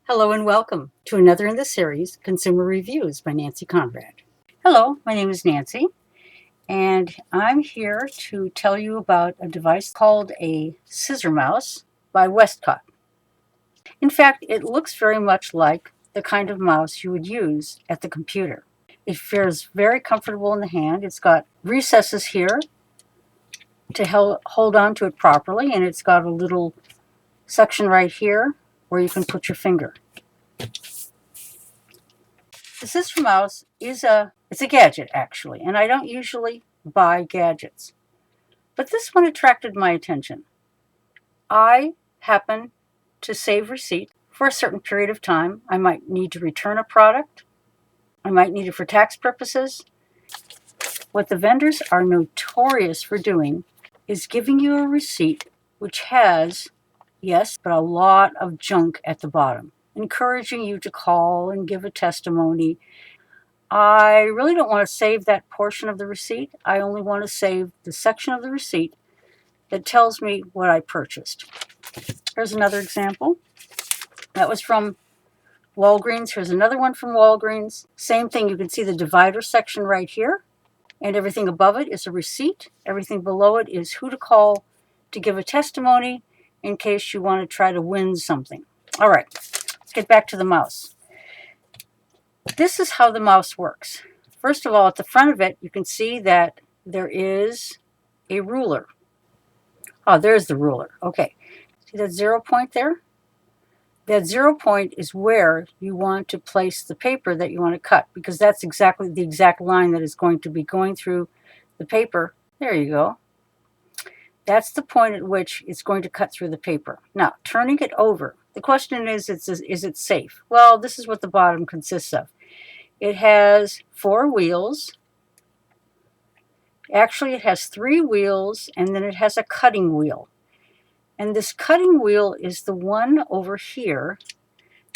Hello and welcome to another in the series, Consumer Reviews by Nancy Conrad. Hello, my name is Nancy, and I'm here to tell you about a device called a Scissor Mouse by Westcott. In fact, it looks very much like the kind of mouse you would use at the computer. It feels very comfortable in the hand. It's got recesses here to hold on to it properly, and it's got a little section right here where you can put your finger. The Scissor Mouse it's a gadget, actually, and I don't usually buy gadgets. But this one attracted my attention. I happen to save receipt for a certain period of time. I might need to return a product. I might need it for tax purposes. What the vendors are notorious for doing is giving you a receipt which has, yes, but a lot of junk at the bottom, encouraging you to call and give a testimony. I really don't want to save that portion of the receipt. I only want to save the section of the receipt that tells me what I purchased. Here's another example. That was from Walgreens. Here's another one from Walgreens. Same thing. You can see the divider section right here. And everything above it is a receipt. Everything below it is who to call to give a testimony in case you want to try to win something. All right, let's get back to the mouse. This is how the mouse works. First of all, at the front of it, you can see that there is a ruler. Oh, there's the ruler. Okay. See that 0 point there? That 0 point is where you want to place the paper that you want to cut, because that's exactly the exact line that is going to be going through the paper. There you go. That's the point at which it's going to cut through the paper. Now, turning it over, the question is it safe? Well, this is what the bottom consists of. It has 4 wheels. Actually, it has 3 wheels, and then it has a cutting wheel. And this cutting wheel is the one over here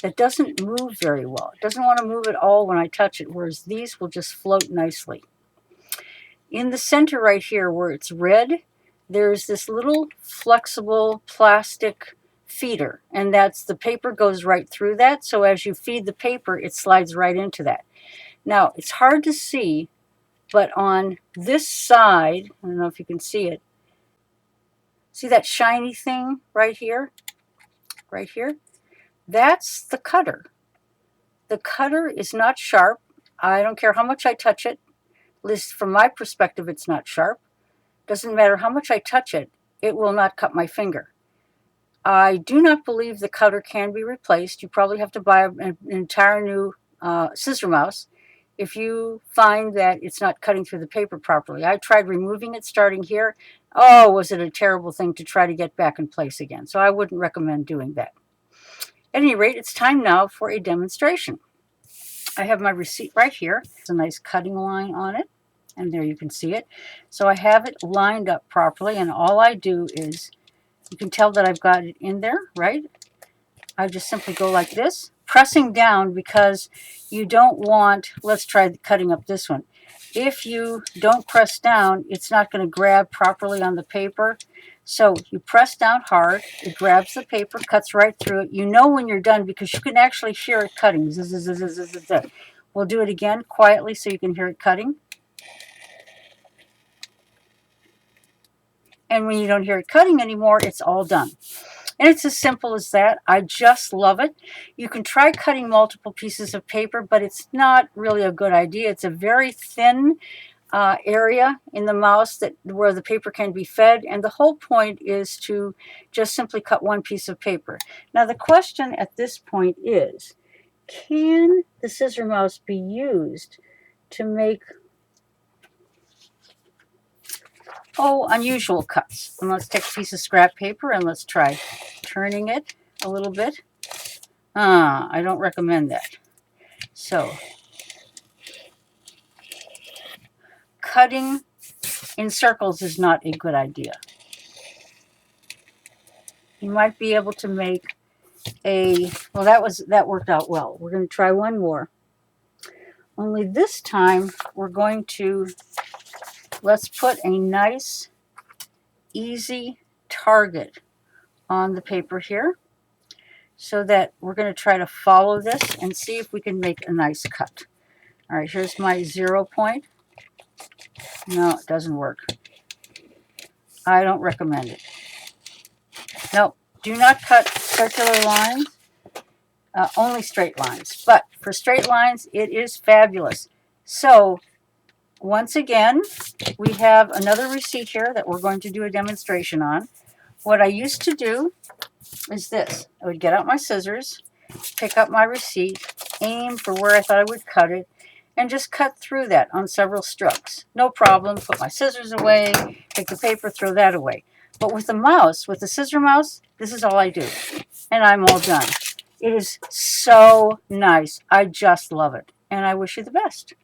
that doesn't move very well. It doesn't want to move at all when I touch it, whereas these will just float nicely. In the center right here where it's red, there's this little flexible plastic feeder, and that's the paper goes right through that. So as you feed the paper, it slides right into that. Now, it's hard to see, but on this side, I don't know if you can see it. See that shiny thing right here? Right here? That's the cutter. The cutter is not sharp. I don't care how much I touch it. At least from my perspective, it's not sharp. Doesn't matter how much I touch it, it will not cut my finger. I do not believe the cutter can be replaced. You probably have to buy an entire new Scissor Mouse if you find that it's not cutting through the paper properly. I tried removing it starting here. Oh, was it a terrible thing to try to get back in place again. So I wouldn't recommend doing that. At any rate, it's time now for a demonstration. I have my receipt right here. It's a nice cutting line on it, and there you can see it. So I have it lined up properly, and all I do is, you can tell that I've got it in there, right? I just simply go like this, pressing down, because you don't want, let's try cutting up this one. If you don't press down, it's not going to grab properly on the paper. So you press down hard, it grabs the paper, cuts right through it. You know when you're done because you can actually hear it cutting. Zzz, zzz, zzz, zzz, zzz. We'll do it again quietly so you can hear it cutting. And when you don't hear it cutting anymore, it's all done. And it's as simple as that. I just love it. You can try cutting multiple pieces of paper, but it's not really a good idea. It's a very thin area in the mouse where the paper can be fed, and the whole point is to just simply cut one piece of paper. Now the question at this point is, can the Scissor Mouse be used to make unusual cuts? And let's take a piece of scrap paper and let's try turning it a little bit. I don't recommend that. So cutting in circles is not a good idea. You might be able to make that worked out well. We're going to try one more. Only this time we're going to, let's put a nice, easy target on the paper here. so that we're going to try to follow this and see if we can make a nice cut. All right, here's my 0 point. No, it doesn't work. I don't recommend it. No, do not cut circular lines, only straight lines. But for straight lines, it is fabulous. So once again, we have another receipt here that we're going to do a demonstration on. What I used to do is this. I would get out my scissors, pick up my receipt, aim for where I thought I would cut it, and just cut through that on several strokes. No problem. Put my scissors away, take the paper, throw that away. But with the mouse, with the Scissor Mouse, this is all I do. And I'm all done. It is so nice. I just love it. And I wish you the best.